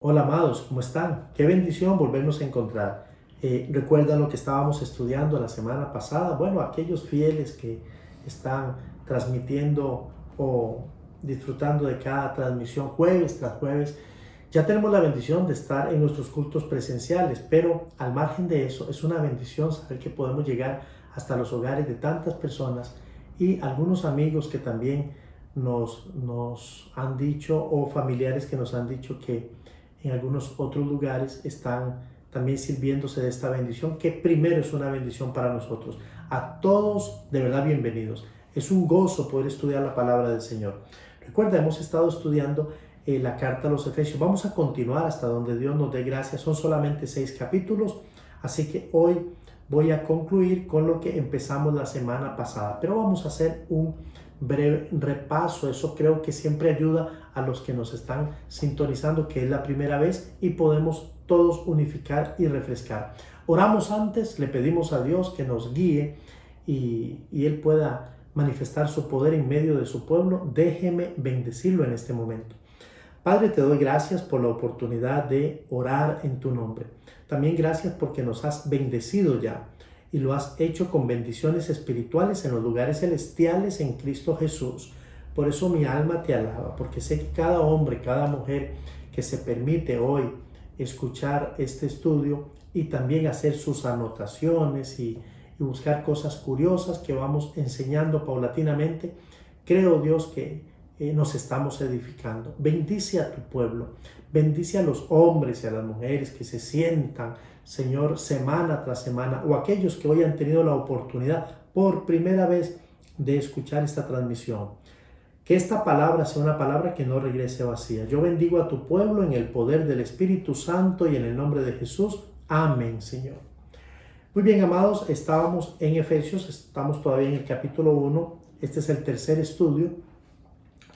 Hola amados, ¿cómo están? Qué bendición volvernos a encontrar. ¿Recuerdan lo que estábamos estudiando la semana pasada? Bueno, aquellos fieles que están transmitiendo o disfrutando de cada transmisión jueves tras jueves, ya tenemos la bendición de estar en nuestros cultos presenciales, pero al margen de eso es una bendición saber que podemos llegar hasta los hogares de tantas personas y algunos amigos que también nos han dicho o familiares que nos han dicho que en algunos otros lugares están también sirviéndose de esta bendición, que primero es una bendición para nosotros. A todos, de verdad, bienvenidos. Es un gozo poder estudiar la palabra del Señor. Recuerda, hemos estado estudiando la carta a los Efesios. Vamos a continuar hasta donde Dios nos dé gracia. Son solamente 6 capítulos, así que hoy voy a concluir con lo que empezamos la semana pasada. Pero vamos a hacer un breve repaso. Eso creo que siempre ayuda a los que nos están sintonizando, que es la primera vez, y podemos todos unificar y refrescar. Oramos antes, le pedimos a Dios que nos guíe y Él pueda manifestar su poder en medio de su pueblo. Déjeme bendecirlo en este momento. Padre, te doy gracias por la oportunidad de orar en tu nombre. También gracias porque nos has bendecido ya y lo has hecho con bendiciones espirituales en los lugares celestiales en Cristo Jesús. Por eso mi alma te alaba, porque sé que cada hombre, cada mujer que se permite hoy escuchar este estudio y también hacer sus anotaciones y buscar cosas curiosas que vamos enseñando paulatinamente, creo Dios que nos estamos edificando. Bendice a tu pueblo, bendice a los hombres y a las mujeres que se sientan, Señor, semana tras semana, o aquellos que hoy han tenido la oportunidad por primera vez de escuchar esta transmisión. Que esta palabra sea una palabra que no regrese vacía. Yo bendigo a tu pueblo en el poder del Espíritu Santo y en el nombre de Jesús. Amén, Señor. Muy bien, amados, estábamos en Efesios, estamos todavía en el capítulo 1. Este es el tercer estudio.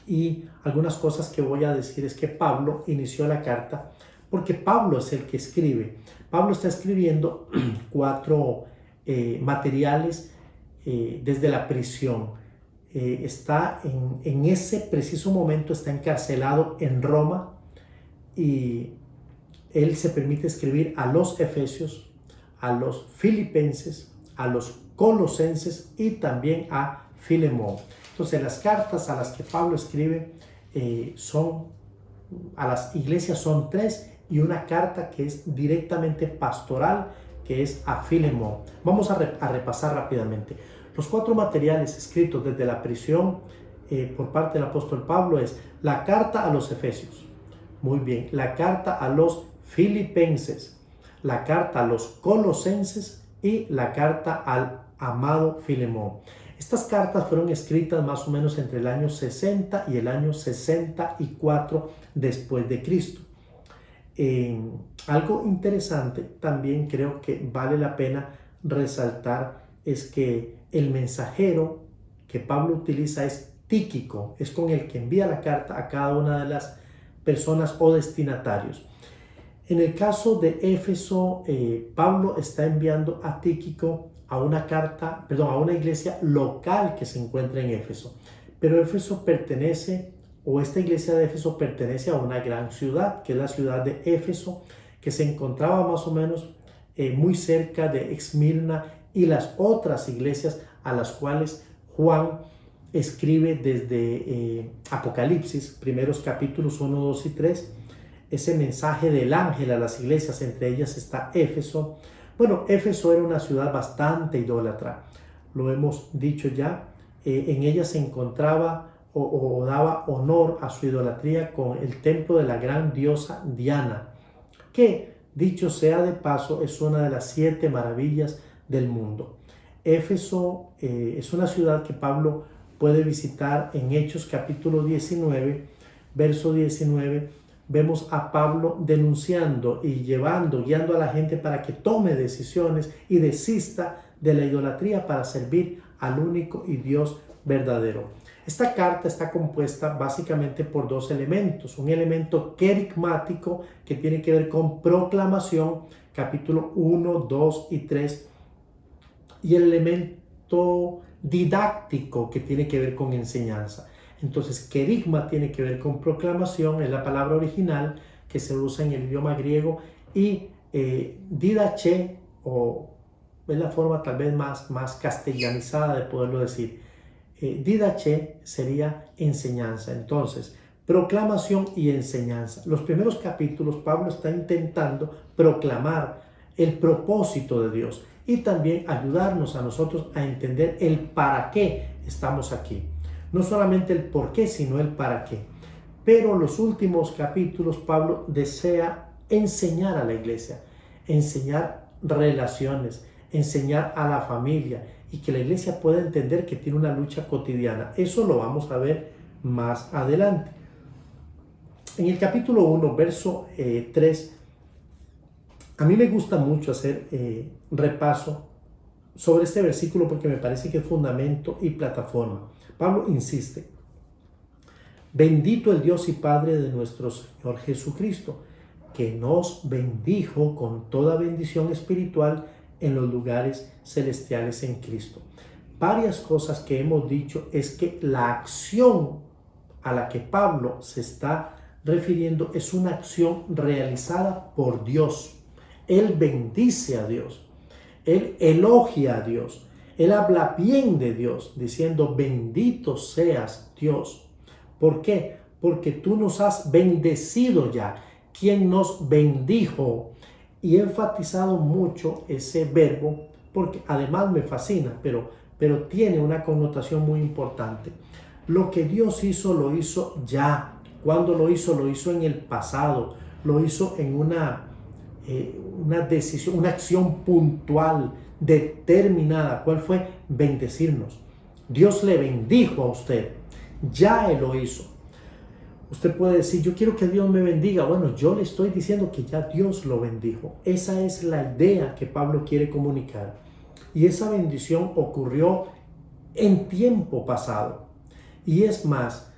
Y algunas cosas que voy a decir es que Pablo inició la carta porque Pablo es el que escribe. Pablo está escribiendo 4 materiales desde la prisión. Está en ese preciso momento, está encarcelado en Roma y él se permite escribir a los efesios, a los filipenses, a los colosenses y también a Filemón. Entonces las cartas a las que Pablo escribe a las iglesias son 3 y una carta que es directamente pastoral, que es a Filemón. Vamos a repasar rápidamente. Los 4 materiales escritos desde la prisión por parte del apóstol Pablo es la carta a los efesios, muy bien, la carta a los filipenses, la carta a los colosenses y la carta al amado Filemón. Estas cartas fueron escritas más o menos entre el año 60 y el año 64 después de Cristo. Algo interesante también creo que vale la pena resaltar es que el mensajero que Pablo utiliza es Tíquico, es con el que envía la carta a cada una de las personas o destinatarios. En el caso de Éfeso, Pablo está enviando a Tíquico a una iglesia local que se encuentra en Éfeso. Pero esta iglesia de Éfeso pertenece a una gran ciudad, que es la ciudad de Éfeso, que se encontraba más o menos muy cerca de Esmirna y las otras iglesias a las cuales Juan escribe desde Apocalipsis, primeros capítulos 1, 2 y 3, ese mensaje del ángel a las iglesias, entre ellas está Éfeso. Bueno, Éfeso era una ciudad bastante idólatra, lo hemos dicho ya. En ella se encontraba o daba honor a su idolatría con el templo de la gran diosa Diana, que, dicho sea de paso, es una de las 7 maravillas del mundo. Éfeso es una ciudad que Pablo puede visitar en Hechos capítulo 19, verso 19. Vemos a Pablo denunciando y guiando a la gente para que tome decisiones y desista de la idolatría para servir al único y Dios verdadero. Esta carta está compuesta básicamente por 2 elementos. Un elemento querigmático que tiene que ver con proclamación, capítulo 1, 2 y 3, y el elemento didáctico que tiene que ver con enseñanza. Entonces, querigma tiene que ver con proclamación, es la palabra original, que se usa en el idioma griego, y didache, o es la forma tal vez más castellanizada de poderlo decir. Didache sería enseñanza. Entonces, proclamación y enseñanza. Los primeros capítulos Pablo está intentando proclamar el propósito de Dios y también ayudarnos a nosotros a entender el para qué estamos aquí. No solamente el por qué, sino el para qué. Pero los últimos capítulos Pablo desea enseñar a la iglesia, enseñar relaciones, enseñar a la familia, y que la iglesia pueda entender que tiene una lucha cotidiana. Eso lo vamos a ver más adelante. En el capítulo 1, verso 3, a mí me gusta mucho hacer repaso sobre este versículo porque me parece que es fundamento y plataforma. Pablo insiste: bendito el Dios y Padre de nuestro Señor Jesucristo, que nos bendijo con toda bendición espiritual en los lugares celestiales en Cristo. Varias cosas que hemos dicho es que la acción a la que Pablo se está refiriendo es una acción realizada por Dios. Él bendice a Dios, él elogia a Dios, él habla bien de Dios, diciendo: bendito seas Dios. ¿Por qué? Porque tú nos has bendecido ya. ¿Quién nos bendijo? Y he enfatizado mucho ese verbo porque además me fascina, pero tiene una connotación muy importante. Lo que Dios hizo, lo hizo ya. ¿Cuándo lo hizo? Lo hizo en el pasado. Lo hizo en una decisión, una acción puntual, determinada. ¿Cuál fue? Bendecirnos. Dios le bendijo a usted. Ya Él lo hizo. Usted puede decir: yo quiero que Dios me bendiga. Bueno, yo le estoy diciendo que ya Dios lo bendijo. Esa es la idea que Pablo quiere comunicar. Y esa bendición ocurrió en tiempo pasado. Y es más,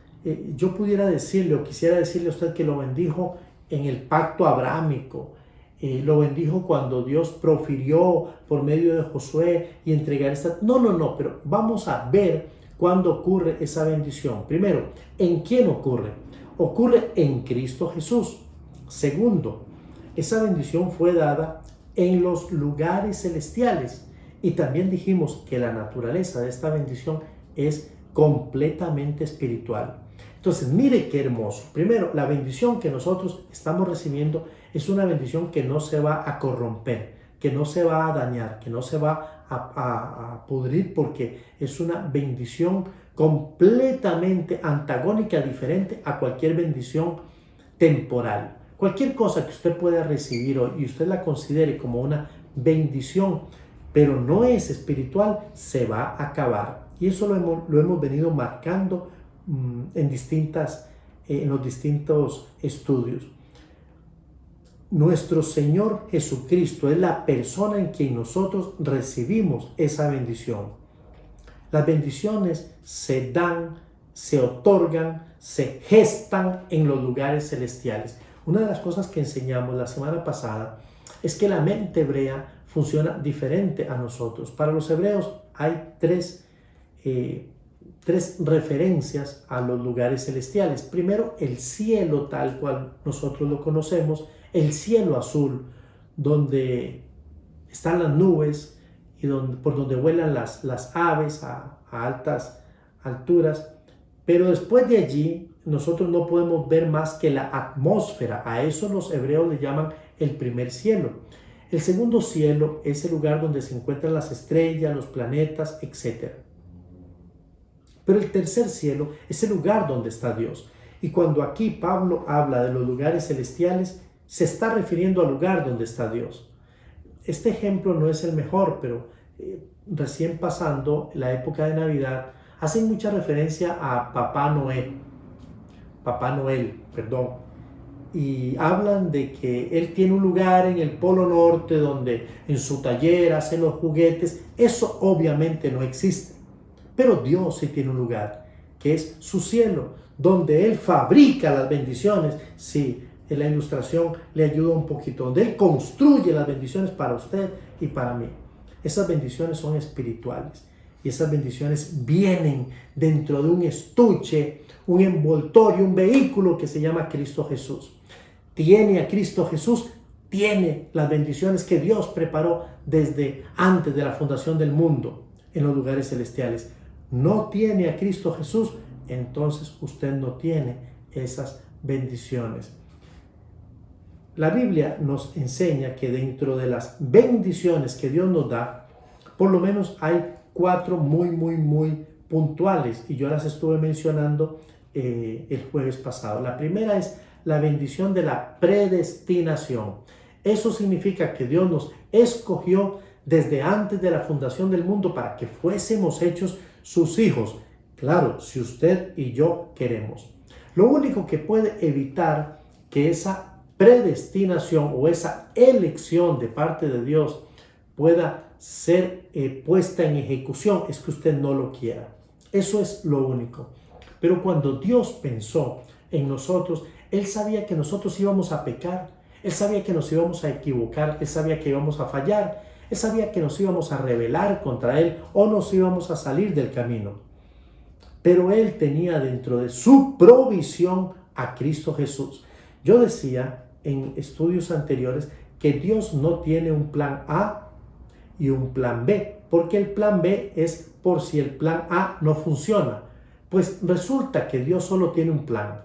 yo pudiera decirle o quisiera decirle a usted que lo bendijo en el pacto abrahámico. Lo bendijo cuando Dios profirió por medio de Josué y entregar esta... No, pero vamos a ver cuándo ocurre esa bendición. Primero, ¿en quién ocurre? Ocurre en Cristo Jesús. Segundo, esa bendición fue dada en los lugares celestiales. Y también dijimos que la naturaleza de esta bendición es completamente espiritual. Entonces, mire qué hermoso. Primero, la bendición que nosotros estamos recibiendo es una bendición que no se va a corromper, que no se va a dañar, que no se va a pudrir, porque es una bendición completamente antagónica, diferente a cualquier bendición temporal. Cualquier cosa que usted pueda recibir hoy y usted la considere como una bendición, pero no es espiritual, se va a acabar. Y eso lo hemos venido marcando en los distintos estudios. Nuestro Señor Jesucristo es la persona en quien nosotros recibimos esa bendición. Las bendiciones se dan, se otorgan, se gestan en los lugares celestiales. Una de las cosas que enseñamos la semana pasada es que la mente hebrea funciona diferente a nosotros. Para los hebreos hay tres referencias a los lugares celestiales. Primero, el cielo tal cual nosotros lo conocemos, el cielo azul, donde están las nubes y por donde vuelan las aves a altas alturas. Pero después de allí nosotros no podemos ver más que la atmósfera. A eso los hebreos le llaman el primer cielo. El segundo cielo es el lugar donde se encuentran las estrellas, los planetas, etc. Pero el tercer cielo es el lugar donde está Dios. Y cuando aquí Pablo habla de los lugares celestiales, se está refiriendo al lugar donde está Dios. Este ejemplo no es el mejor, pero recién pasando la época de Navidad, hacen mucha referencia a Papá Noel, y hablan de que él tiene un lugar en el Polo Norte donde en su taller hace los juguetes. Eso obviamente no existe, pero Dios sí tiene un lugar, que es su cielo, donde Él fabrica las bendiciones. Sí, en la ilustración le ayuda un poquito, donde Él construye las bendiciones para usted y para mí. Esas bendiciones son espirituales y esas bendiciones vienen dentro de un estuche, un envoltorio, un vehículo que se llama Cristo Jesús. tiene a Cristo Jesús, tiene las bendiciones que Dios preparó desde antes de la fundación del mundo en los lugares celestiales. No tiene a Cristo Jesús, entonces usted no tiene esas bendiciones. La Biblia nos enseña que dentro de las bendiciones que Dios nos da, por lo menos hay 4 muy puntuales, y yo las estuve mencionando el jueves pasado. La primera es la bendición de la predestinación. Eso significa que Dios nos escogió desde antes de la fundación del mundo para que fuésemos hechos sus hijos. Claro, si usted y yo queremos. Lo único que puede evitar que esa predestinación o esa elección de parte de Dios pueda ser puesta en ejecución es que usted no lo quiera. Eso es lo único. Pero cuando Dios pensó en nosotros, Él sabía que nosotros íbamos a pecar, Él sabía que nos íbamos a equivocar, Él sabía que íbamos a fallar, Él sabía que nos íbamos a rebelar contra Él o nos íbamos a salir del camino. Pero Él tenía dentro de su provisión a Cristo Jesús. Yo decía en estudios anteriores que Dios no tiene un plan A y un plan B, porque el plan B es por si el plan A no funciona. Pues resulta que Dios solo tiene un plan,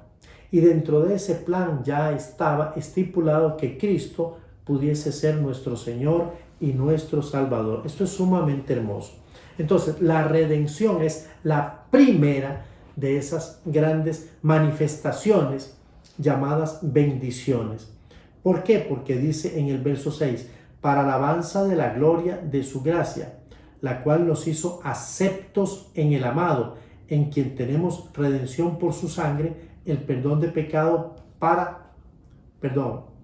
y dentro de ese plan ya estaba estipulado que Cristo pudiese ser nuestro Señor y nuestro Salvador. Esto es sumamente hermoso. Entonces, la redención es la primera de esas grandes manifestaciones llamadas bendiciones. ¿Por qué? Porque dice en el verso 6, para alabanza de la gloria de su gracia, la cual nos hizo aceptos en el amado, en quien tenemos redención por su sangre, el perdón de pecado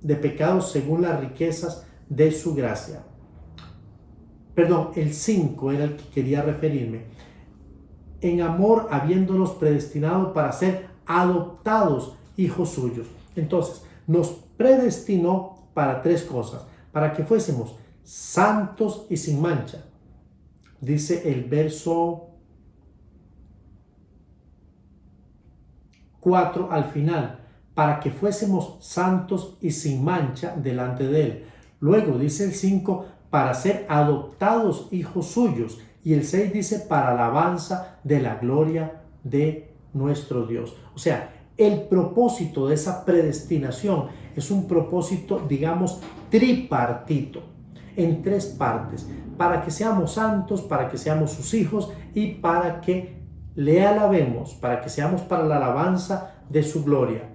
de pecados según las riquezas de su gracia. El 5 era el que quería referirme. En amor, habiéndonos predestinado para ser adoptados hijos suyos. Entonces, nos predestinó para 3 cosas. Para que fuésemos santos y sin mancha. Dice el verso 4 al final, para que fuésemos santos y sin mancha delante de Él. Luego dice el 5, para ser adoptados hijos suyos. Y el 6 dice, para alabanza de la gloria de nuestro Dios. O sea, el propósito de esa predestinación es un propósito, digamos, tripartito, en 3 partes, para que seamos santos, para que seamos sus hijos y para que le alabemos, para que seamos para la alabanza de su gloria.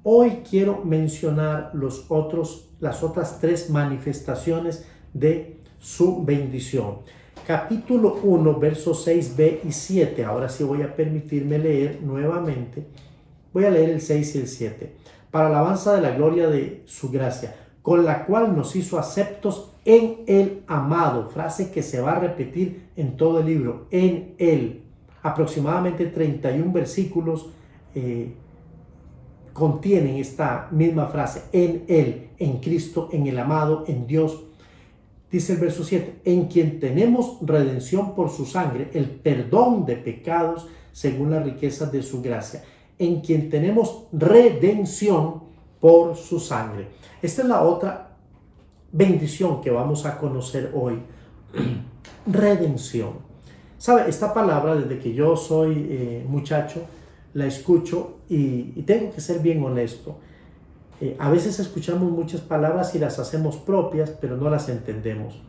Hoy quiero mencionar las otras 3 manifestaciones de su bendición. Capítulo 1, versos 6b y 7. Ahora sí voy a permitirme leer nuevamente. Voy a leer el 6 y el 7. Para alabanza de la gloria de su gracia, con la cual nos hizo aceptos en el amado. Frase que se va a repetir en todo el libro. En él. Aproximadamente 31 versículos contienen esta misma frase. En él, en Cristo, en el amado, en Dios. Dice el verso 7, en quien tenemos redención por su sangre, el perdón de pecados según las riquezas de su gracia. En quien tenemos redención por su sangre. Esta es la otra bendición que vamos a conocer hoy. Redención. ¿Sabe? Esta palabra, desde que yo soy muchacho, la escucho y tengo que ser bien honesto. A veces escuchamos muchas palabras y las hacemos propias, pero no las entendemos.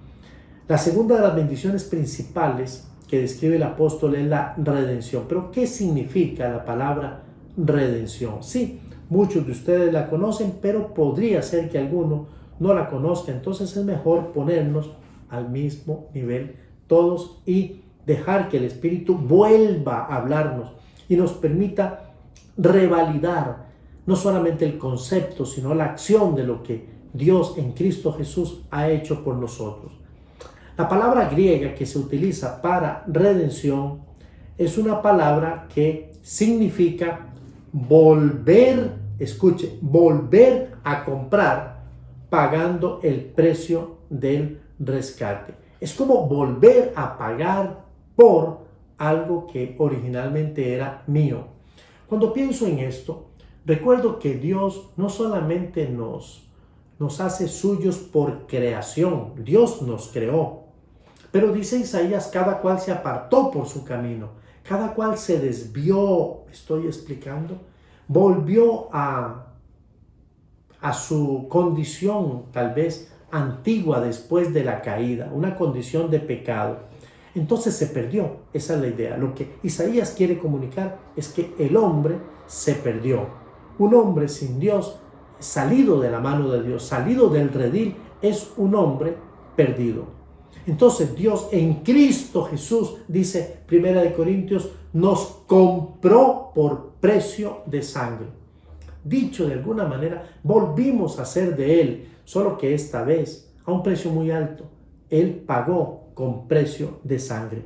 La segunda de las bendiciones principales que describe el apóstol es la redención. ¿Pero qué significa la palabra redención? Sí, muchos de ustedes la conocen, pero podría ser que alguno no la conozca. Entonces es mejor ponernos al mismo nivel todos y dejar que el Espíritu vuelva a hablarnos y nos permita revalidar no solamente el concepto, sino la acción de lo que Dios en Cristo Jesús ha hecho por nosotros. La palabra griega que se utiliza para redención es una palabra que significa volver, escuche, volver a comprar pagando el precio del rescate. Es como volver a pagar por algo que originalmente era mío. Cuando pienso en esto, Recuerdo que Dios no solamente nos hace suyos por creación, Dios nos creó. Pero dice Isaías, cada cual se apartó por su camino, cada cual se desvió, estoy explicando, volvió a su condición tal vez antigua después de la caída, una condición de pecado. Entonces se perdió, esa es la idea. Lo que Isaías quiere comunicar es que el hombre se perdió. Un hombre sin Dios, salido de la mano de Dios, salido del redil, es un hombre perdido. Entonces Dios en Cristo Jesús, dice 1 Corintios, nos compró por precio de sangre. Dicho de alguna manera, volvimos a ser de Él, solo que esta vez a un precio muy alto. Él pagó con precio de sangre.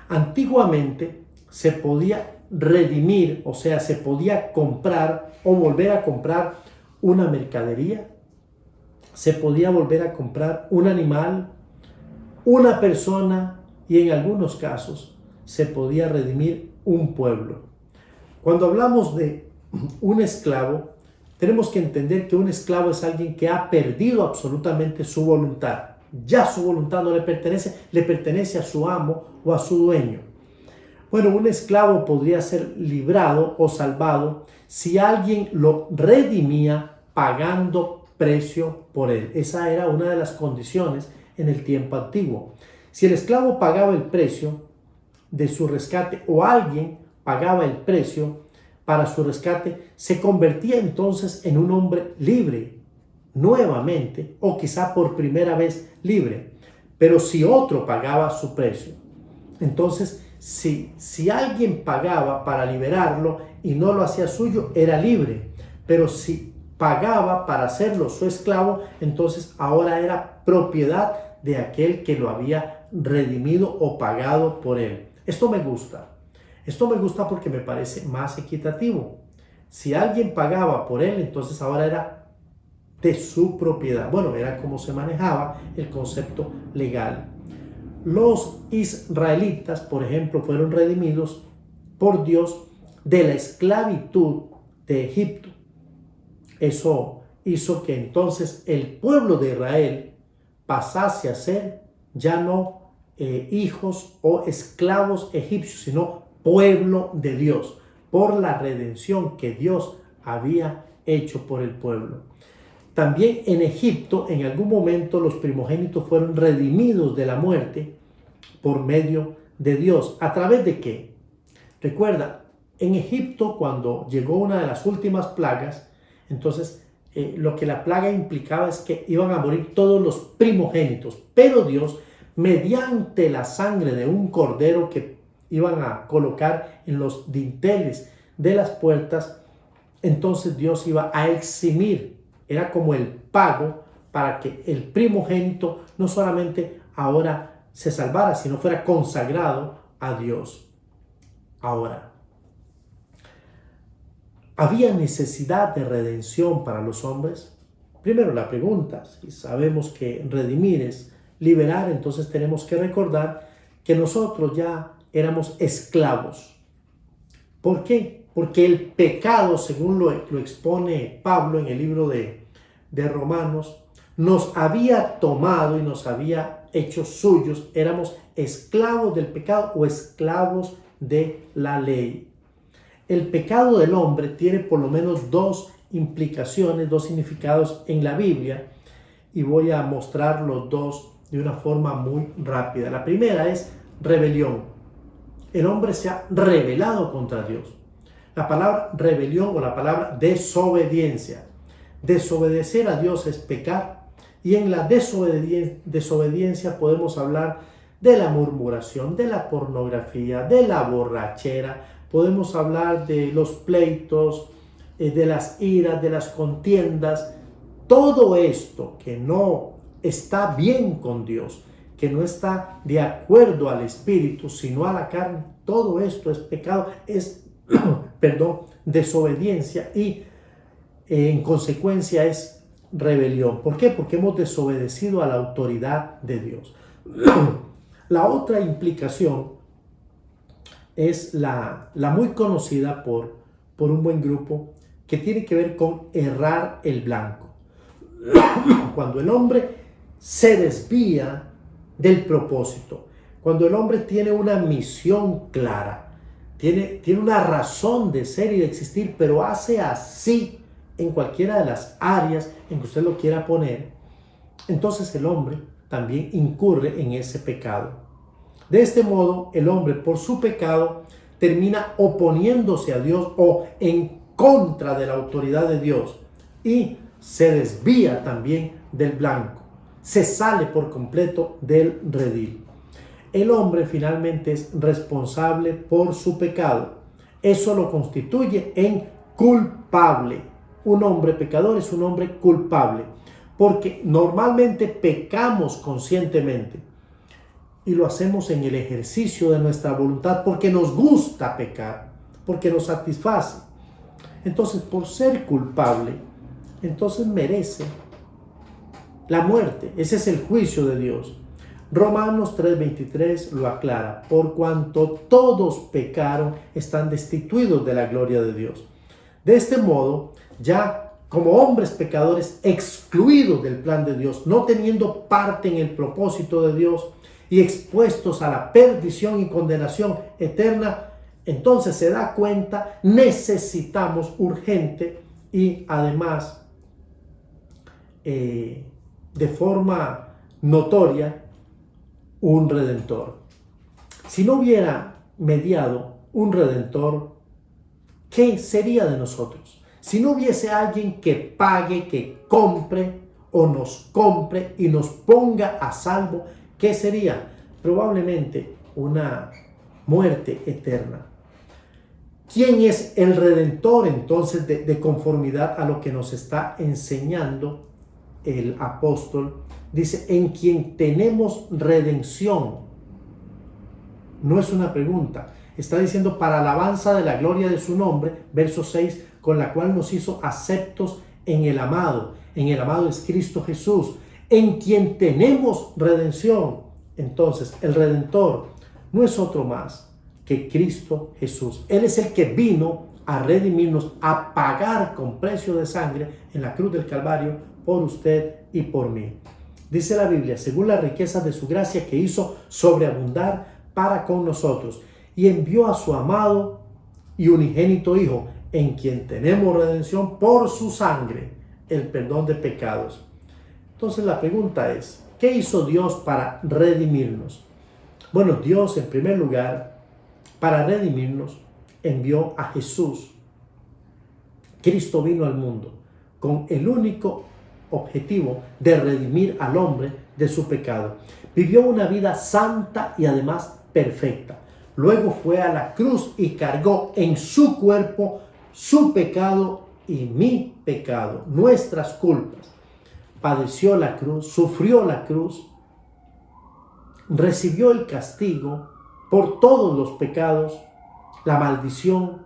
Antiguamente se podía redimir, o sea, se podía comprar o volver a comprar una mercadería, se podía volver a comprar un animal, una persona, y en algunos casos se podía redimir un pueblo. Cuando hablamos de un esclavo, tenemos que entender que un esclavo es alguien que ha perdido absolutamente su voluntad. Ya su voluntad no le pertenece a su amo o a su dueño. Bueno, un esclavo podría ser librado o salvado si alguien lo redimía pagando precio por él. Esa era una de las condiciones en el tiempo antiguo. Si el esclavo pagaba el precio de su rescate o alguien pagaba el precio para su rescate, se convertía entonces en un hombre libre nuevamente, o quizá por primera vez libre. Pero si otro pagaba su precio, entonces si alguien pagaba para liberarlo y no lo hacía suyo, era libre. Pero si pagaba para hacerlo su esclavo, entonces ahora era propiedad de aquel que lo había redimido o pagado por él. Esto me gusta. Esto me gusta porque me parece más equitativo. Si alguien pagaba por él, entonces ahora era de su propiedad. Bueno, era como se manejaba el concepto legal. Los israelitas, por ejemplo, fueron redimidos por Dios de la esclavitud de Egipto. Eso hizo que entonces el pueblo de Israel pasase a ser ya no hijos o esclavos egipcios, sino pueblo de Dios, por la redención que Dios había hecho por el pueblo. También en Egipto, en algún momento, los primogénitos fueron redimidos de la muerte por medio de Dios. ¿A través de qué? Recuerda, en Egipto, cuando llegó una de las últimas plagas, entonces lo que la plaga implicaba es que iban a morir todos los primogénitos, pero Dios, mediante la sangre de un cordero que iban a colocar en los dinteles de las puertas, entonces Dios iba a eximir, era como el pago para que el primogénito no solamente ahora se salvara, sino fuera consagrado a Dios. Ahora, ¿había necesidad de redención para los hombres? Primero la pregunta, si sabemos que redimir es liberar, entonces tenemos que recordar que nosotros ya éramos esclavos. ¿Por qué? Porque el pecado, según lo expone Pablo en el libro de Romanos, nos había tomado y nos había hecho suyos. Éramos esclavos del pecado o esclavos de la ley. El pecado del hombre tiene por lo menos dos implicaciones, dos significados en la Biblia, y voy a mostrar los dos de una forma muy rápida. La primera es rebelión. El hombre se ha rebelado contra Dios. La palabra rebelión o la palabra desobediencia. Desobedecer a Dios es pecar, y en la desobediencia podemos hablar de la murmuración, de la pornografía, de la borrachera, podemos hablar de los pleitos, de las iras, de las contiendas. Todo esto que no está bien con Dios, que no está de acuerdo al espíritu, sino a la carne, todo esto es pecado, es desobediencia, y en consecuencia es rebelión. ¿Por qué? Porque hemos desobedecido a la autoridad de Dios. La otra implicación es la muy conocida por un buen grupo, que tiene que ver con errar el blanco. Cuando el hombre se desvía del propósito, cuando el hombre tiene una misión clara, tiene una razón de ser y de existir, pero hace así en cualquiera de las áreas en que usted lo quiera poner, entonces el hombre también incurre en ese pecado. De este modo, el hombre por su pecado termina oponiéndose a Dios o en contra de la autoridad de Dios y se desvía también del blanco, se sale por completo del redil. El hombre finalmente es responsable por su pecado. Eso lo constituye en culpable. Un hombre pecador es un hombre culpable, porque normalmente pecamos conscientemente y lo hacemos en el ejercicio de nuestra voluntad porque nos gusta pecar, porque nos satisface. Entonces, por ser culpable, entonces merece la muerte. Ese es el juicio de Dios. Romanos 3:23 lo aclara: por cuanto todos pecaron, están destituidos de la gloria de Dios. De este modo, ya como hombres pecadores excluidos del plan de Dios, no teniendo parte en el propósito de Dios y expuestos a la perdición y condenación eterna, entonces se da cuenta, necesitamos urgente y además de forma notoria un redentor. Si no hubiera mediado un redentor, ¿qué sería de nosotros? Si no hubiese alguien que pague, que compre o nos compre y nos ponga a salvo, ¿qué sería? Probablemente una muerte eterna. ¿Quién es el redentor entonces de conformidad a lo que nos está enseñando el apóstol? Dice, en quien tenemos redención. No es una pregunta. Está diciendo, para alabanza de la gloria de su nombre, verso 6, con la cual nos hizo aceptos en el amado. En el amado es Cristo Jesús, en quien tenemos redención. Entonces, el redentor no es otro más que Cristo Jesús. Él es el que vino a redimirnos, a pagar con precio de sangre en la cruz del Calvario por usted y por mí. Dice la Biblia, según la riqueza de su gracia que hizo sobreabundar para con nosotros, y envió a su amado y unigénito Hijo, en quien tenemos redención por su sangre, el perdón de pecados. Entonces la pregunta es, ¿qué hizo Dios para redimirnos? Bueno, Dios en primer lugar, para redimirnos, envió a Jesús. Cristo vino al mundo con el único objetivo de redimir al hombre de su pecado. Vivió una vida santa y además perfecta. Luego fue a la cruz y cargó en su cuerpo su pecado y mi pecado, nuestras culpas. Padeció la cruz, sufrió la cruz, recibió el castigo por todos los pecados, la maldición,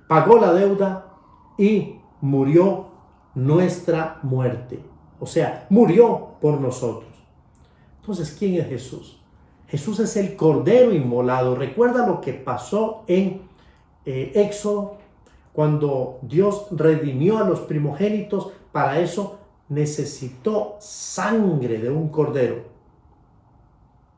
pagó la deuda y murió nuestra muerte. O sea, murió por nosotros. Entonces, ¿quién es Jesús? Jesús es el Cordero inmolado. Recuerda lo que pasó en Éxodo, cuando Dios redimió a los primogénitos. Para eso necesitó sangre de un cordero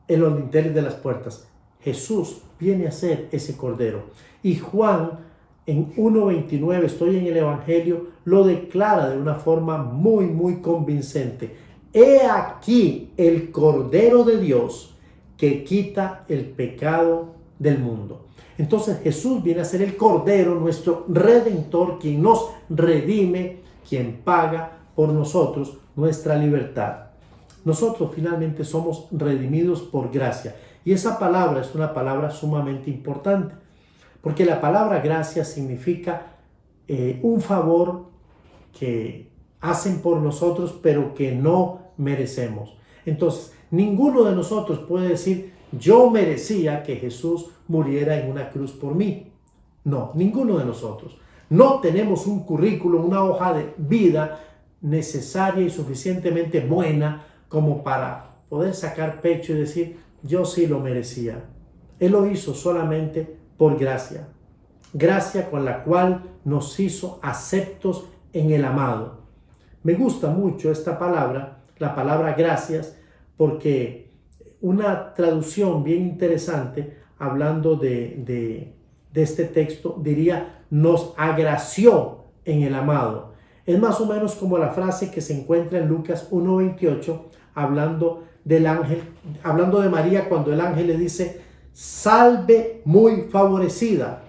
en los dinteles de las puertas. Jesús viene a ser ese cordero. Y Juan, en 1:29, estoy en el Evangelio, lo declara de una forma muy convincente. He aquí el Cordero de Dios que quita el pecado del mundo. Entonces Jesús viene a ser el Cordero, nuestro Redentor, quien nos redime, quien paga por nosotros nuestra libertad. Nosotros finalmente somos redimidos por gracia. Y esa palabra es una palabra sumamente importante, porque la palabra gracia significa un favor que hacen por nosotros, pero que no merecemos. Entonces, ninguno de nosotros puede decir, yo merecía que Jesús muriera en una cruz por mí. No, ninguno de nosotros. No tenemos un currículum, una hoja de vida necesaria y suficientemente buena como para poder sacar pecho y decir, yo sí lo merecía. Él lo hizo solamente por gracia. gracia con la cual nos hizo aceptos en el amado. Me gusta mucho esta palabra, la palabra gracias, porque una traducción bien interesante, hablando de este texto, diría, nos agració en el amado. Es más o menos como la frase que se encuentra en Lucas 1:28, hablando del ángel, hablando de María, cuando el ángel le dice, salve muy favorecida,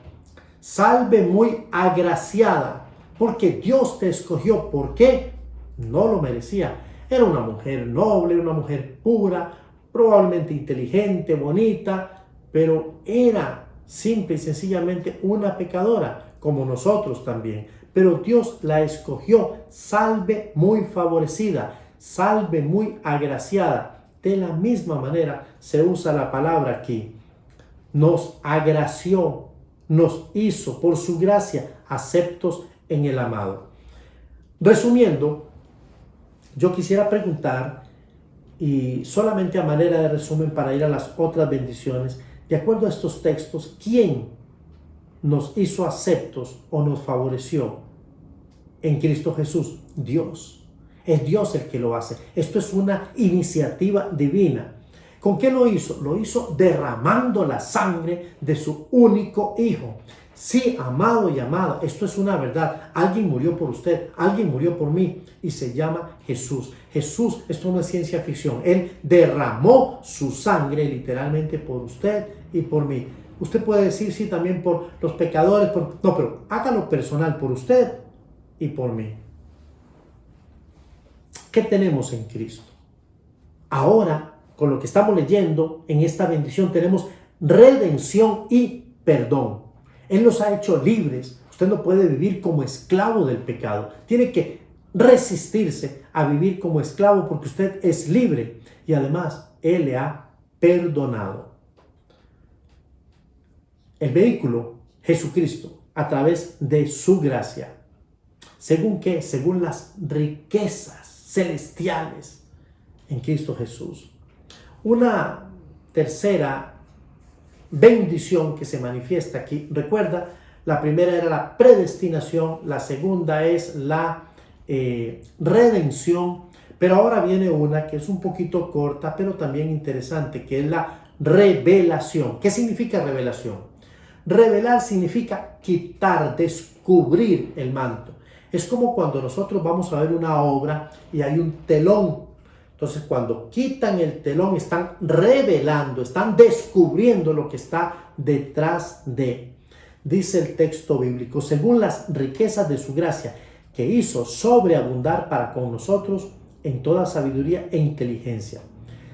salve muy agraciada, porque Dios te escogió. ¿Por qué? No lo merecía. Era una mujer noble, una mujer pura, probablemente inteligente, bonita, pero era simple y sencillamente una pecadora, como nosotros también. Pero Dios la escogió, salve muy favorecida, salve muy agraciada. De la misma manera se usa la palabra aquí. Nos agració, nos hizo por su gracia aceptos en el amado. Resumiendo, yo quisiera preguntar, y solamente a manera de resumen para ir a las otras bendiciones, de acuerdo a estos textos, ¿quién nos hizo aceptos o nos favoreció en Cristo Jesús? Dios. Es Dios el que lo hace. Esto es una iniciativa divina. ¿Con qué lo hizo? Lo hizo derramando la sangre de su único Hijo. Sí, amado y amada, esto es una verdad. Alguien murió por usted, alguien murió por mí y se llama Jesús. Jesús, esto no es ciencia ficción. Él derramó su sangre literalmente por usted y por mí. Usted puede decir, sí, también por los pecadores. No, pero hágalo personal por usted y por mí. ¿Qué tenemos en Cristo? Ahora, con lo que estamos leyendo en esta bendición, tenemos redención y perdón. Él nos ha hecho libres. Usted no puede vivir como esclavo del pecado. Tiene que resistirse a vivir como esclavo porque usted es libre y además Él le ha perdonado. El vehículo, Jesucristo, a través de su gracia. ¿Según qué? Según las riquezas celestiales en Cristo Jesús. Una tercera bendición que se manifiesta aquí. Recuerda, la primera era la predestinación, la segunda es la redención, pero ahora viene una que es un poquito corta, pero también interesante, que es la revelación. ¿Qué significa revelación? Revelar significa quitar, descubrir el manto. Es como cuando nosotros vamos a ver una obra y hay un telón. Entonces, cuando quitan el telón, están revelando, están descubriendo lo que está detrás de. Dice el texto bíblico, según las riquezas de su gracia, que hizo sobreabundar para con nosotros en toda sabiduría e inteligencia.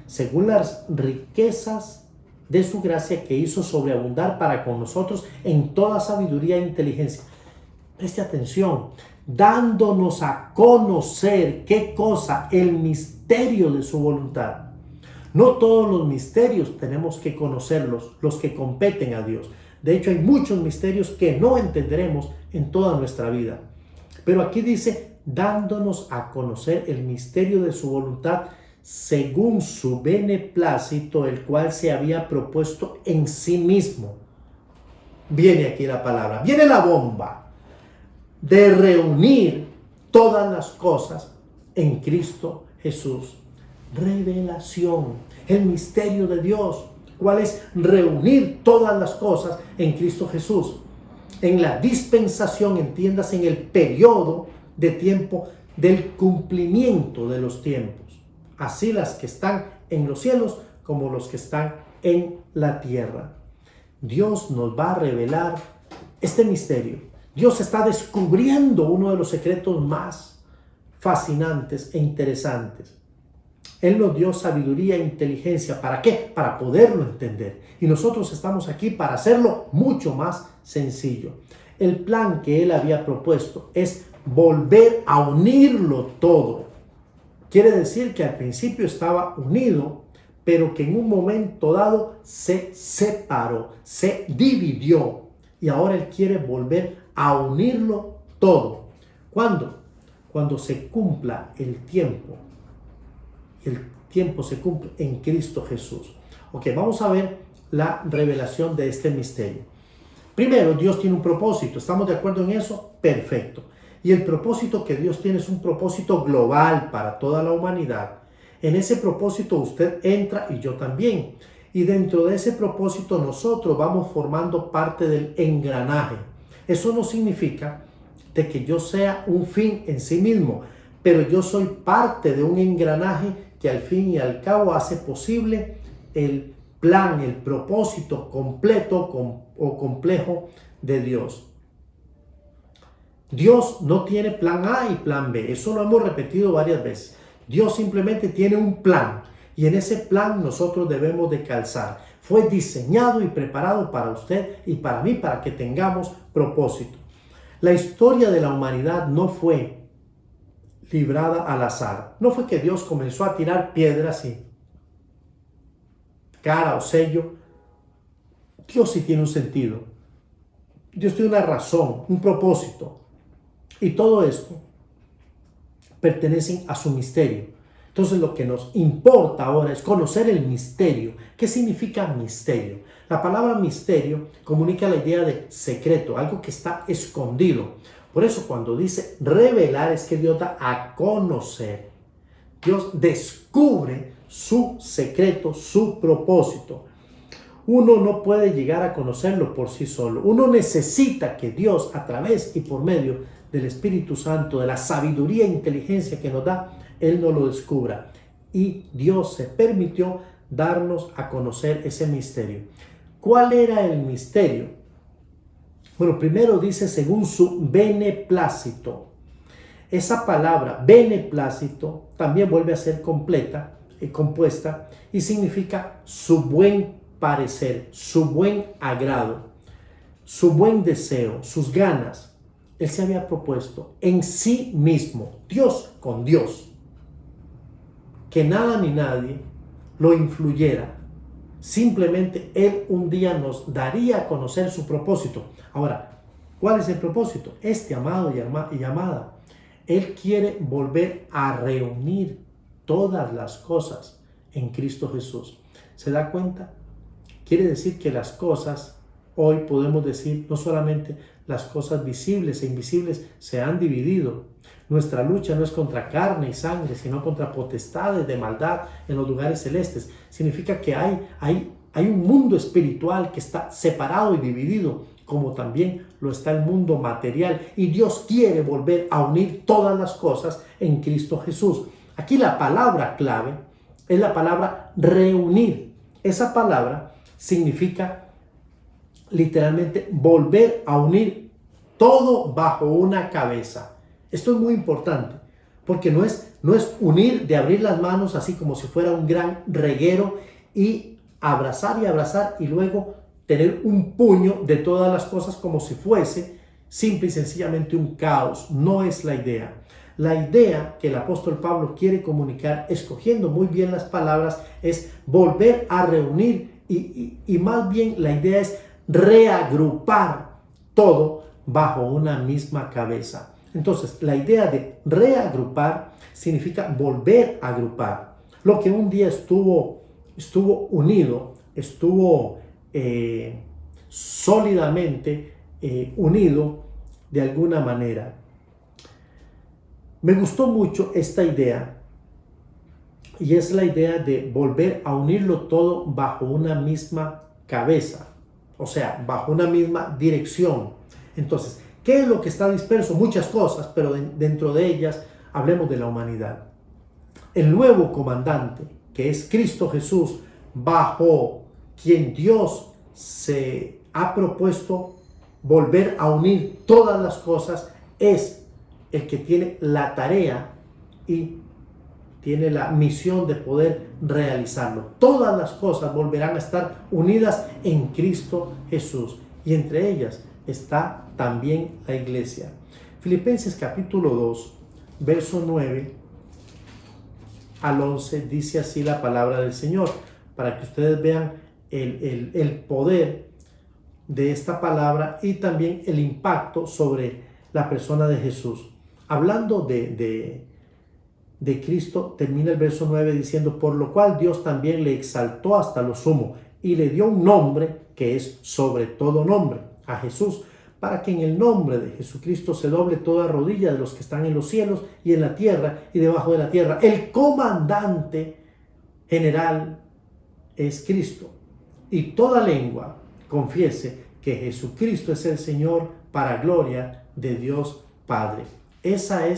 Según las riquezas de su gracia, que hizo sobreabundar para con nosotros en toda sabiduría e inteligencia. Preste atención, dándonos a conocer, ¿qué cosa? El misterio de su voluntad. No todos los misterios tenemos que conocerlos, los que competen a Dios. De hecho, hay muchos misterios que no entenderemos en toda nuestra vida. Pero aquí dice, dándonos a conocer el misterio de su voluntad, según su beneplácito, el cual se había propuesto en sí mismo. Viene aquí la palabra, viene la bomba de reunir todas las cosas en Cristo Jesús. Revelación, el misterio de Dios. ¿Cuál es? Reunir todas las cosas en Cristo Jesús. En la dispensación, entiendas, en el periodo de tiempo del cumplimiento de los tiempos. Así las que están en los cielos como los que están en la tierra. Dios nos va a revelar este misterio. Dios está descubriendo uno de los secretos más fascinantes e interesantes. Él nos dio sabiduría e inteligencia. ¿Para qué? Para poderlo entender. Y nosotros estamos aquí para hacerlo mucho más sencillo. El plan que Él había propuesto es volver a unirlo todo. Quiere decir que al principio estaba unido, pero que en un momento dado se separó, se dividió. Y ahora Él quiere volver a unirlo todo. ¿Cuándo? Cuando se cumpla el tiempo. El tiempo se cumple en Cristo Jesús. Ok, vamos a ver la revelación de este misterio. Primero, Dios tiene un propósito. ¿Estamos de acuerdo en eso? Perfecto. Y el propósito que Dios tiene es un propósito global para toda la humanidad. En ese propósito usted entra y yo también. Y dentro de ese propósito nosotros vamos formando parte del engranaje. Eso no significa de que yo sea un fin en sí mismo, pero yo soy parte de un engranaje que al fin y al cabo hace posible el plan, el propósito completo o complejo de Dios. Dios no tiene plan A y plan B. Eso lo hemos repetido varias veces. Dios simplemente tiene un plan y en ese plan nosotros debemos de calzar. Fue diseñado y preparado para usted y para mí para que tengamos propósito. La historia de la humanidad no fue librada al azar. No fue que Dios comenzó a tirar piedras y cara o sello. Dios sí tiene un sentido. Dios tiene una razón, un propósito. Y todo esto pertenece a su misterio. Entonces lo que nos importa ahora es conocer el misterio. ¿Qué significa misterio? La palabra misterio comunica la idea de secreto, algo que está escondido. Por eso cuando dice revelar es que Dios da a conocer. Dios descubre su secreto, su propósito. Uno no puede llegar a conocerlo por sí solo. Uno necesita que Dios, a través y por medio del Espíritu Santo, de la sabiduría e inteligencia que nos da, Él nos lo descubra. Y Dios se permitió darnos a conocer ese misterio. ¿Cuál era el misterio? Bueno, primero dice según su beneplácito. Esa palabra beneplácito también vuelve a ser compuesta y significa su buen parecer, su buen agrado, su buen deseo, sus ganas. Él se había propuesto en sí mismo, Dios con Dios, que nada ni nadie lo influyera. Simplemente Él un día nos daría a conocer su propósito. Ahora, ¿cuál es el propósito? Amado y amada, Él quiere volver a reunir todas las cosas en Cristo Jesús. ¿Se da cuenta? Quiere decir que las cosas, hoy podemos decir, no solamente las cosas visibles e invisibles se han dividido. Nuestra lucha no es contra carne y sangre, sino contra potestades de maldad en los lugares celestes. Significa que hay un mundo espiritual que está separado y dividido, como también lo está el mundo material. Y Dios quiere volver a unir todas las cosas en Cristo Jesús. Aquí la palabra clave es la palabra reunir. Esa palabra significa literalmente volver a unir todo bajo una cabeza. Esto es muy importante porque no es unir de abrir las manos así como si fuera un gran reguero y abrazar y luego tener un puño de todas las cosas como si fuese simple y sencillamente un caos. No es la idea. La idea que el apóstol Pablo quiere comunicar, escogiendo muy bien las palabras, es volver a reunir y más bien la idea es reagrupar todo bajo una misma cabeza. Entonces, la idea de reagrupar significa volver a agrupar. Lo que un día estuvo unido, estuvo sólidamente unido de alguna manera. Me gustó mucho esta idea y es la idea de volver a unirlo todo bajo una misma cabeza, o sea, bajo una misma dirección. Entonces, ¿qué es lo que está disperso? Muchas cosas, pero dentro de ellas hablemos de la humanidad. El nuevo comandante, que es Cristo Jesús, bajo quien Dios se ha propuesto volver a unir todas las cosas, es el que tiene la tarea y tiene la misión de poder realizarlo. Todas las cosas volverán a estar unidas en Cristo Jesús y entre ellas está también la iglesia. Filipenses capítulo 2, verso 9 al 11 dice así la palabra del Señor, para que ustedes vean el poder de esta palabra y también el impacto sobre la persona de Jesús. Hablando de Cristo, termina el verso 9 diciendo: por lo cual Dios también le exaltó hasta lo sumo y le dio un nombre que es sobre todo nombre. a Jesús, para que en el nombre de Jesucristo se doble toda rodilla de los que están en los cielos y en la tierra y debajo de la tierra. El comandante general es Cristo, y toda lengua confiese que Jesucristo es el Señor, para gloria de Dios Padre. Ese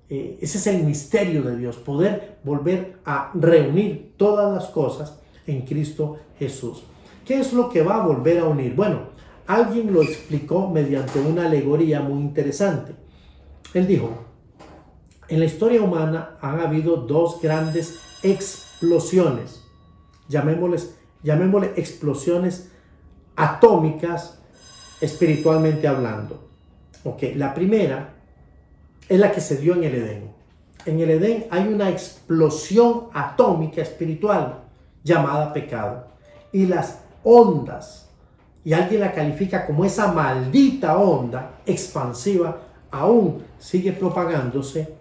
es el misterio de Dios, poder volver a reunir todas las cosas en Cristo Jesús. ¿Qué es lo que va a volver a unir? Bueno, alguien lo explicó mediante una alegoría muy interesante. Él dijo: en la historia humana han habido dos grandes explosiones, llamémosle explosiones atómicas, espiritualmente hablando. La primera es la que se dio en el Edén. En el Edén hay una explosión atómica espiritual llamada pecado. Y las ondas, y alguien la califica como esa maldita onda expansiva, aún sigue propagándose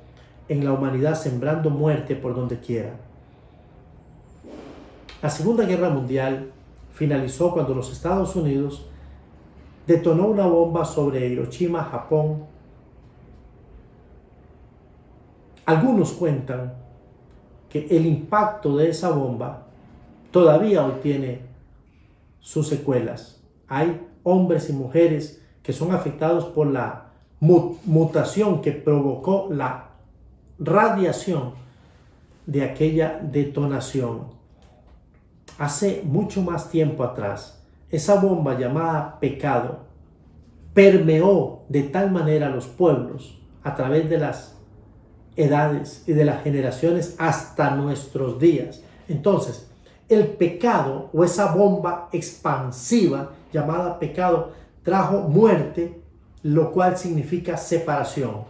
en la humanidad, sembrando muerte por donde quiera. La Segunda Guerra Mundial finalizó cuando los Estados Unidos detonó una bomba sobre Hiroshima, Japón. Algunos cuentan que el impacto de esa bomba todavía hoy tiene sus secuelas. Hay hombres y mujeres que son afectados por la mutación que provocó la radiación de aquella detonación. Hace mucho más tiempo atrás, esa bomba llamada pecado permeó de tal manera a los pueblos a través de las edades y de las generaciones hasta nuestros días. Entonces, el pecado, o esa bomba expansiva llamada pecado, trajo muerte, lo cual significa separación.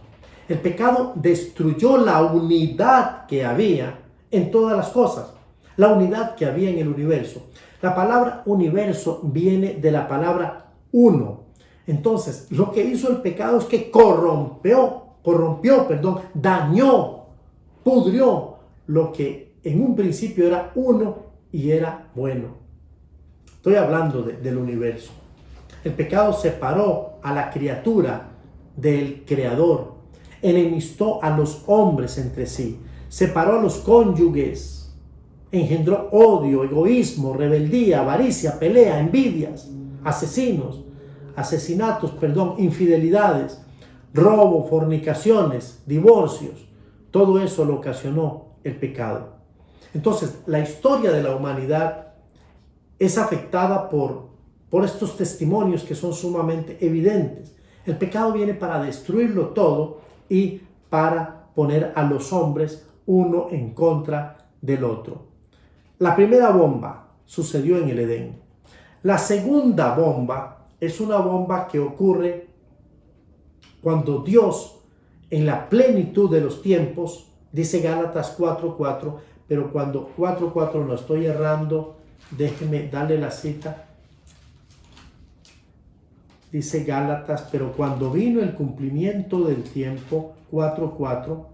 El pecado destruyó la unidad que había en todas las cosas, la unidad que había en el universo. La palabra universo viene de la palabra uno. Entonces, lo que hizo el pecado es que corrompió, dañó, pudrió lo que en un principio era uno y era bueno. Estoy hablando del universo. El pecado separó a la criatura del Creador, enemistó a los hombres entre sí, separó a los cónyuges, engendró odio, egoísmo, rebeldía, avaricia, pelea, envidias, asesinatos, infidelidades, robo, fornicaciones, divorcios. Todo eso lo ocasionó el pecado. Entonces, la historia de la humanidad es afectada por estos testimonios que son sumamente evidentes. El pecado viene para destruirlo todo y para poner a los hombres uno en contra del otro. La primera bomba sucedió en el Edén. La segunda bomba es una bomba que ocurre cuando Dios, en la plenitud de los tiempos, dice Gálatas 4:4, pero cuando 4:4 no estoy errando, déjeme darle la cita. Dice Gálatas, pero cuando vino el cumplimiento del tiempo, 4:4,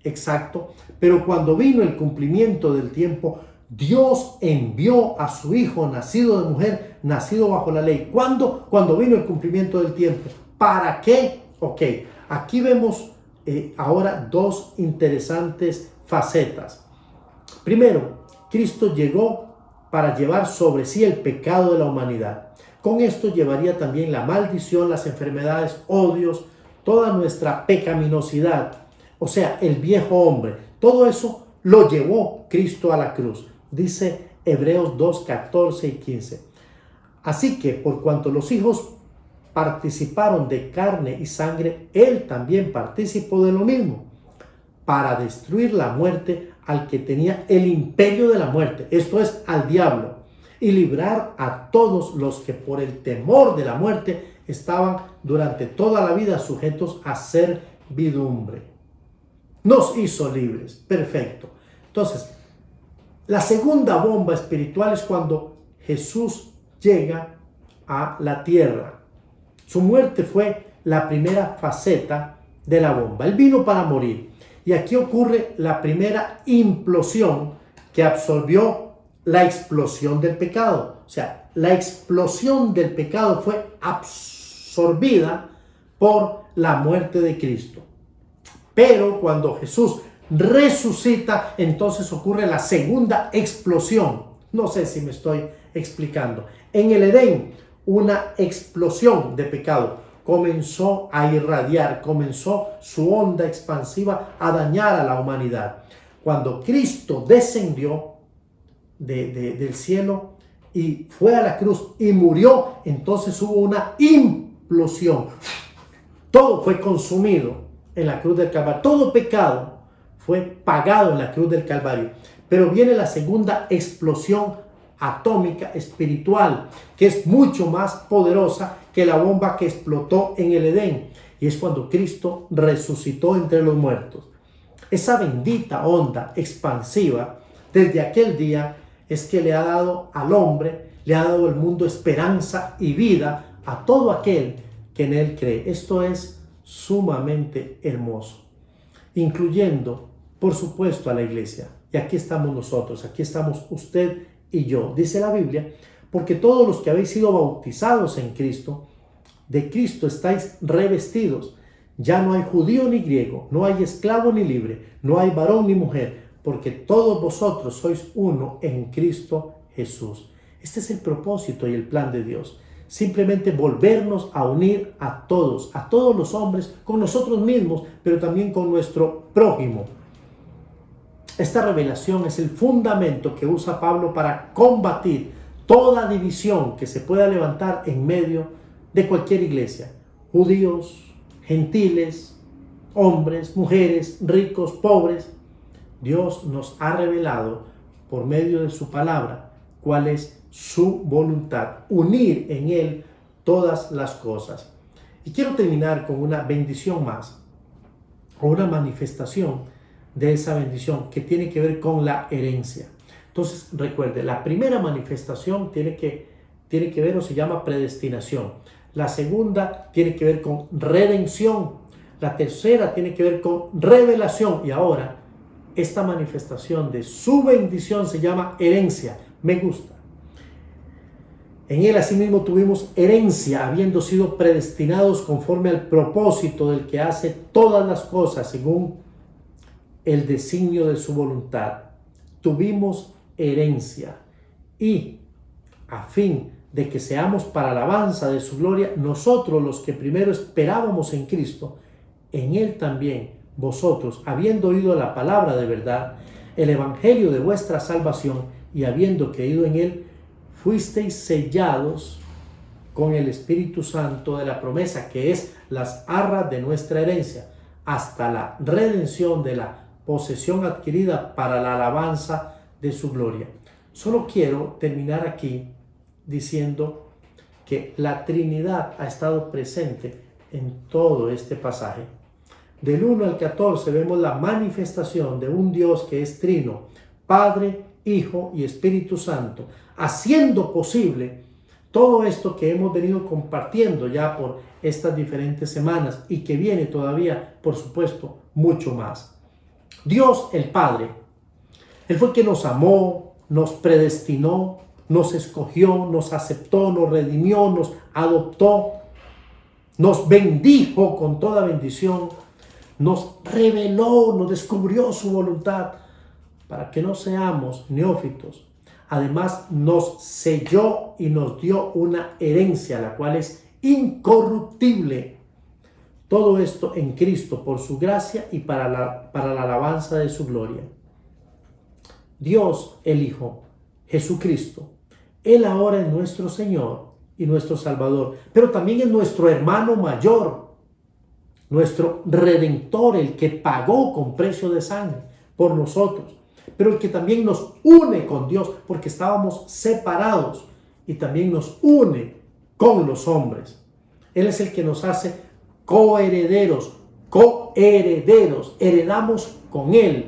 exacto, pero cuando vino el cumplimiento del tiempo, Dios envió a su Hijo, nacido de mujer, nacido bajo la ley. ¿Cuándo? Cuando vino el cumplimiento del tiempo. ¿Para qué? Aquí vemos ahora dos interesantes facetas. Primero, Cristo llegó para llevar sobre sí el pecado de la humanidad. Con esto llevaría también la maldición, las enfermedades, odios, toda nuestra pecaminosidad, o sea, el viejo hombre. Todo eso lo llevó Cristo a la cruz. Dice Hebreos 2:14 y 15. Así que por cuanto los hijos participaron de carne y sangre, Él también participó de lo mismo, para destruir la muerte al que tenía el imperio de la muerte, esto es, al diablo, y librar a todos los que por el temor de la muerte estaban durante toda la vida sujetos a servidumbre. Nos hizo libres. Perfecto. Entonces, la segunda bomba espiritual es cuando Jesús llega a la tierra. Su muerte fue la primera faceta de la bomba. Él vino para morir. Y aquí ocurre la primera implosión que absorbió la explosión del pecado. O sea, la explosión del pecado fue absorbida por la muerte de Cristo. Pero cuando Jesús resucita, entonces ocurre la segunda explosión. No sé si me estoy explicando. En el Edén, una explosión de pecado comenzó a irradiar, comenzó su onda expansiva a dañar a la humanidad. Cuando Cristo descendió del cielo y fue a la cruz y murió, entonces hubo una implosión. Todo fue consumido en la cruz del Calvario. Todo pecado fue pagado en la cruz del Calvario. Pero viene la segunda explosión atómica espiritual, que es mucho más poderosa que la bomba que explotó en el Edén. Y es cuando Cristo resucitó entre los muertos. Esa bendita onda expansiva, desde aquel día, es que le ha dado al hombre, le ha dado al mundo esperanza y vida a todo aquel que en él cree. Esto es sumamente hermoso, incluyendo, por supuesto, a la iglesia. Y aquí estamos nosotros, aquí estamos usted y yo. Dice la Biblia, porque todos los que habéis sido bautizados en Cristo, de Cristo estáis revestidos. Ya no hay judío ni griego, no hay esclavo ni libre, no hay varón ni mujer, porque todos vosotros sois uno en Cristo Jesús. Este es el propósito y el plan de Dios. Simplemente volvernos a unir a todos los hombres, con nosotros mismos, pero también con nuestro prójimo. Esta revelación es el fundamento que usa Pablo para combatir toda división que se pueda levantar en medio de cualquier iglesia. Judíos, gentiles, hombres, mujeres, ricos, pobres. Dios nos ha revelado por medio de su palabra cuál es su voluntad, unir en Él todas las cosas. Y quiero terminar con una bendición más, o una manifestación de esa bendición que tiene que ver con la herencia. Entonces, recuerde, la primera manifestación tiene que ver o se llama predestinación. La segunda tiene que ver con redención. La tercera tiene que ver con revelación. Y ahora, esta manifestación de su bendición se llama herencia. Me gusta. En él asimismo tuvimos herencia, habiendo sido predestinados conforme al propósito del que hace todas las cosas según el designio de su voluntad. Tuvimos herencia, y a fin de que seamos para alabanza de su gloria, nosotros los que primero esperábamos en Cristo, en él también vosotros, habiendo oído la palabra de verdad, el evangelio de vuestra salvación, y habiendo creído en él, fuisteis sellados con el Espíritu Santo de la promesa, que es las arras de nuestra herencia, hasta la redención de la posesión adquirida para la alabanza de su gloria. Solo quiero terminar aquí diciendo que la Trinidad ha estado presente en todo este pasaje. Del 1 al 14 vemos la manifestación de un Dios que es trino, Padre, Hijo y Espíritu Santo, haciendo posible todo esto que hemos venido compartiendo ya por estas diferentes semanas y que viene todavía, por supuesto, mucho más. Dios el Padre, Él fue quien nos amó, nos predestinó, nos escogió, nos aceptó, nos redimió, nos adoptó, nos bendijo con toda bendición, nos reveló, nos descubrió su voluntad para que no seamos neófitos. Además nos selló y nos dio una herencia, la cual es incorruptible. Todo esto en Cristo, por su gracia y para la alabanza de su gloria. Dios el Hijo, Jesucristo, Él ahora es nuestro Señor y nuestro Salvador, pero también es nuestro hermano mayor, nuestro Redentor, el que pagó con precio de sangre por nosotros, pero el que también nos une con Dios, porque estábamos separados, y también nos une con los hombres. Él es el que nos hace coherederos, heredamos con Él.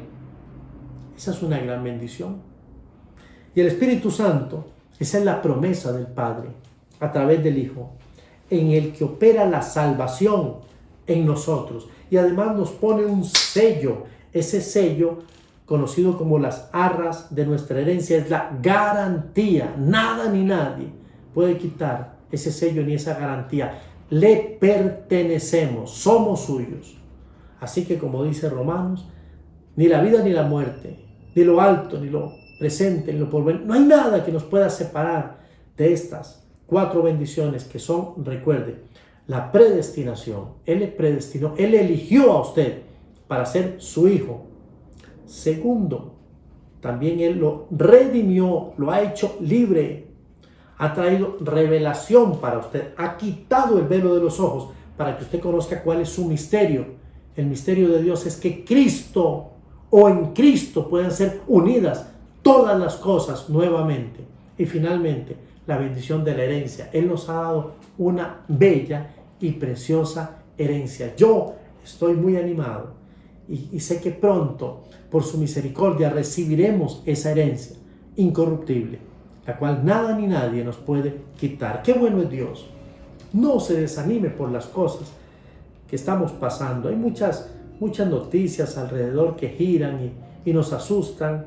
Esa es una gran bendición. Y el Espíritu Santo, esa es la promesa del Padre a través del Hijo, en el que opera la salvación en nosotros, y además nos pone un sello. Ese sello conocido como las arras de nuestra herencia, es la garantía. Nada ni nadie puede quitar ese sello ni esa garantía. Le pertenecemos, somos suyos. Así que, como dice Romanos, ni la vida ni la muerte, ni lo alto, ni lo presente, ni lo porvenir, no hay nada que nos pueda separar de estas 4 bendiciones que son, recuerde, la predestinación. Él le predestinó, Él eligió a usted para ser su hijo. Segundo, también Él lo redimió, lo ha hecho libre, ha traído revelación para usted, ha quitado el velo de los ojos para que usted conozca cuál es su misterio. El misterio de Dios es que Cristo o en Cristo pueden ser unidas todas las cosas nuevamente. Y finalmente, la bendición de la herencia. Él nos ha dado una bella y preciosa herencia. Yo estoy muy animado y sé que pronto, por su misericordia, recibiremos esa herencia incorruptible, la cual nada ni nadie nos puede quitar. ¡Qué bueno es Dios! No se desanime por las cosas que estamos pasando. Hay muchas noticias alrededor que giran y nos asustan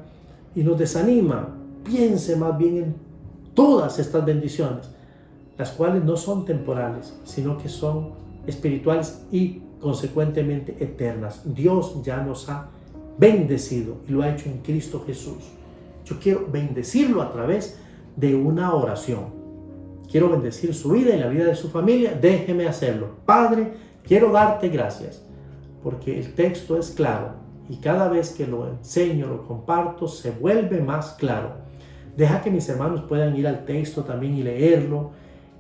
y nos desaniman. Piense más bien en todas estas bendiciones, las cuales no son temporales, sino que son espirituales y consecuentemente eternas. Dios ya nos ha bendecido y lo ha hecho en Cristo Jesús. Yo quiero bendecirlo a través de una oración. Quiero bendecir su vida y la vida de su familia. Déjeme hacerlo. Padre, quiero darte gracias porque el texto es claro y cada vez que lo enseño, lo comparto, se vuelve más claro. Deja que mis hermanos puedan ir al texto también y leerlo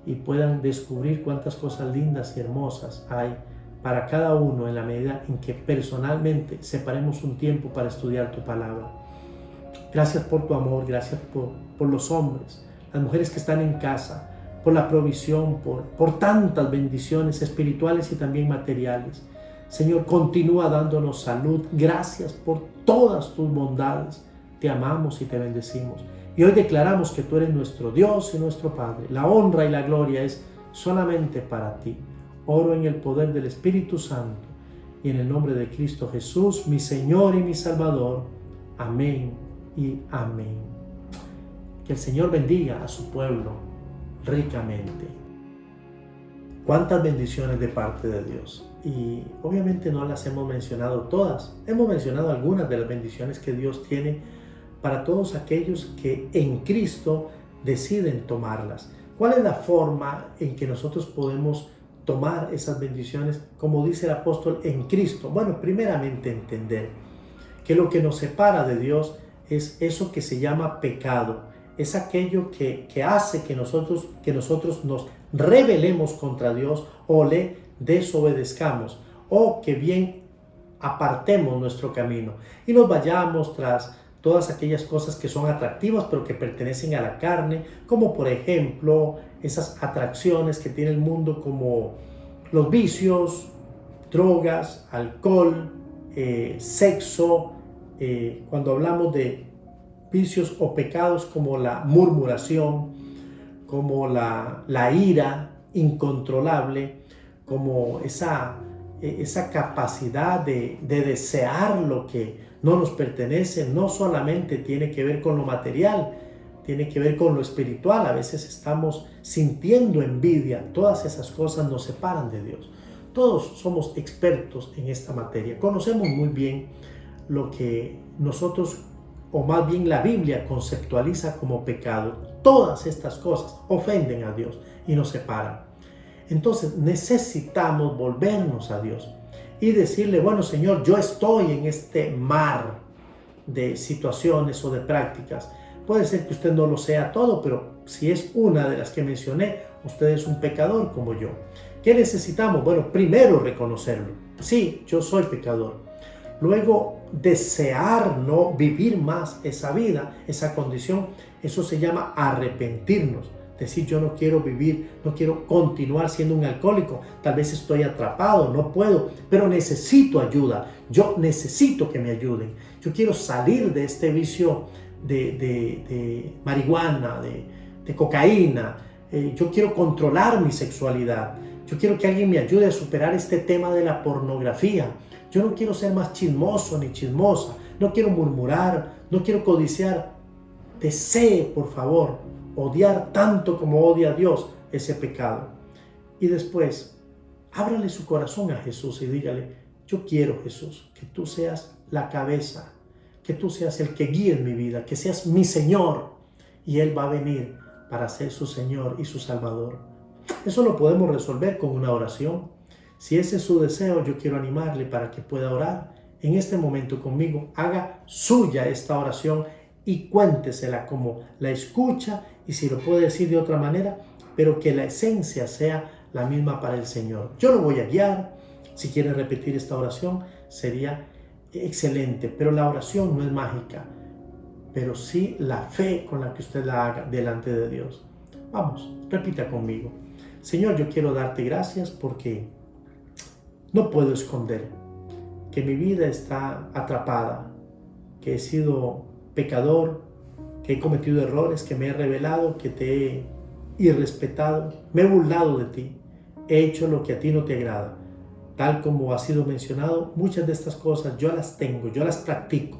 y puedan descubrir cuántas cosas lindas y hermosas hay para cada uno en la medida en que personalmente separemos un tiempo para estudiar tu palabra. Gracias por tu amor, gracias por los hombres, las mujeres que están en casa, por la provisión, por tantas bendiciones espirituales y también materiales. Señor, continúa dándonos salud. Gracias por todas tus bondades. Te amamos y te bendecimos. Y hoy declaramos que tú eres nuestro Dios y nuestro Padre. La honra y la gloria es solamente para ti. Oro en el poder del Espíritu Santo y en el nombre de Cristo Jesús, mi Señor y mi Salvador. Amén y amén. Que el Señor bendiga a su pueblo ricamente. Cuántas bendiciones de parte de Dios. Y obviamente no las hemos mencionado todas. Hemos mencionado algunas de las bendiciones que Dios tiene para todos aquellos que en Cristo deciden tomarlas. ¿Cuál es la forma en que nosotros podemos tomar esas bendiciones? Como dice el apóstol, en Cristo. Bueno, primeramente entender que lo que nos separa de Dios es eso que se llama pecado. Es aquello que hace que nosotros nos rebelemos contra Dios o le desobedezcamos, o que bien apartemos nuestro camino y nos vayamos tras todas aquellas cosas que son atractivas pero que pertenecen a la carne, como por ejemplo esas atracciones que tiene el mundo como los vicios, drogas, alcohol, sexo. Cuando hablamos de vicios o pecados como la murmuración, como la ira incontrolable, como esa capacidad de desear lo que no nos pertenece, no solamente tiene que ver con lo material, tiene que ver con lo espiritual. A veces estamos sintiendo envidia. Todas esas cosas nos separan de Dios. Todos somos expertos en esta materia. Conocemos muy bien lo que nosotros, o más bien la Biblia, conceptualiza como pecado. Todas estas cosas ofenden a Dios y nos separan. Entonces necesitamos volvernos a Dios y decirle: bueno, Señor, yo estoy en este mar de situaciones o de prácticas. Puede ser que usted no lo sea todo, pero si es una de las que mencioné, usted es un pecador como yo. ¿Qué necesitamos? Bueno, primero reconocerlo. Sí, yo soy pecador. Luego, desear no vivir más esa vida, esa condición. Eso se llama arrepentirnos. Decir: yo no quiero vivir, no quiero continuar siendo un alcohólico. Tal vez estoy atrapado, no puedo, pero necesito ayuda. Yo necesito que me ayuden. Yo quiero salir de este vicio de marihuana, de cocaína. Yo quiero controlar mi sexualidad. Yo quiero que alguien me ayude a superar este tema de la pornografía. Yo no quiero ser más chismoso ni chismosa. no quiero murmurar, no quiero codiciar. Desee, por favor, odiar tanto como odia a Dios ese pecado. Y después, ábrale su corazón a Jesús y dígale: yo quiero, Jesús, que tú seas la cabeza, que tú seas el que guíe mi vida, que seas mi Señor. Y Él va a venir para ser su Señor y su Salvador. Eso lo podemos resolver con una oración. Si ese es su deseo, yo quiero animarle para que pueda orar en este momento conmigo. Haga suya esta oración y cuéntesela como la escucha, y si lo puede decir de otra manera, pero que la esencia sea la misma para el Señor. Yo lo voy a guiar. Si quiere repetir esta oración, sería excelente, pero la oración no es mágica, pero sí la fe con la que usted la haga delante de Dios. Vamos, repita conmigo. Señor, yo quiero darte gracias porque no puedo esconder que mi vida está atrapada, que he sido pecador, que he cometido errores, que me he rebelado, que te he irrespetado, me he burlado de ti, he hecho lo que a ti no te agrada. Tal como ha sido mencionado, muchas de estas cosas yo las tengo, yo las practico.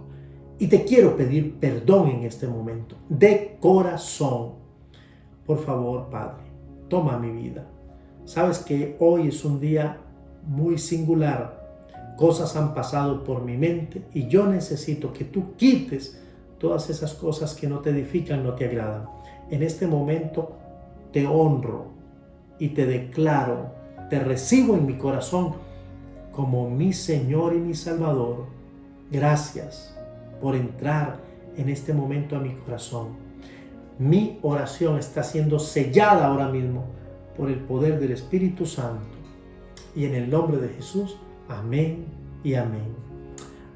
Y te quiero pedir perdón en este momento, de corazón. Por favor, Padre, toma mi vida. Sabes que hoy es un día muy singular. Cosas han pasado por mi mente y yo necesito que tú quites todas esas cosas que no te edifican, no te agradan. En este momento te honro y te declaro, te recibo en mi corazón como mi Señor y mi Salvador. Gracias por entrar en este momento a mi corazón. Mi oración está siendo sellada ahora mismo por el poder del Espíritu Santo. Y en el nombre de Jesús, amén y amén.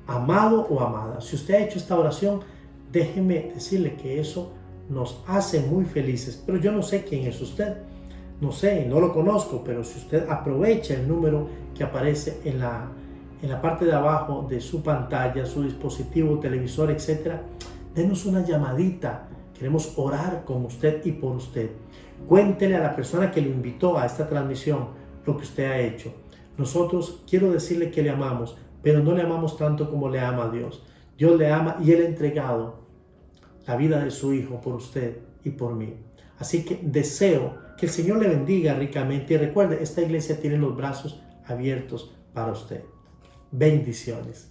Amado o amada, si usted ha hecho esta oración, déjeme decirle que eso nos hace muy felices. Pero yo no sé quién es usted. No sé, no lo conozco, pero si usted aprovecha el número que aparece en la parte de abajo de su pantalla, su dispositivo, televisor, etc., denos una llamadita. Queremos orar con usted y por usted. Cuéntele a la persona que lo invitó a esta transmisión lo que usted ha hecho. Nosotros quiero decirle que le amamos, pero no le amamos tanto como le ama a Dios. Dios le ama y Él ha entregado la vida de su Hijo por usted y por mí. Así que deseo que el Señor le bendiga ricamente y recuerde, esta iglesia tiene los brazos abiertos para usted. Bendiciones.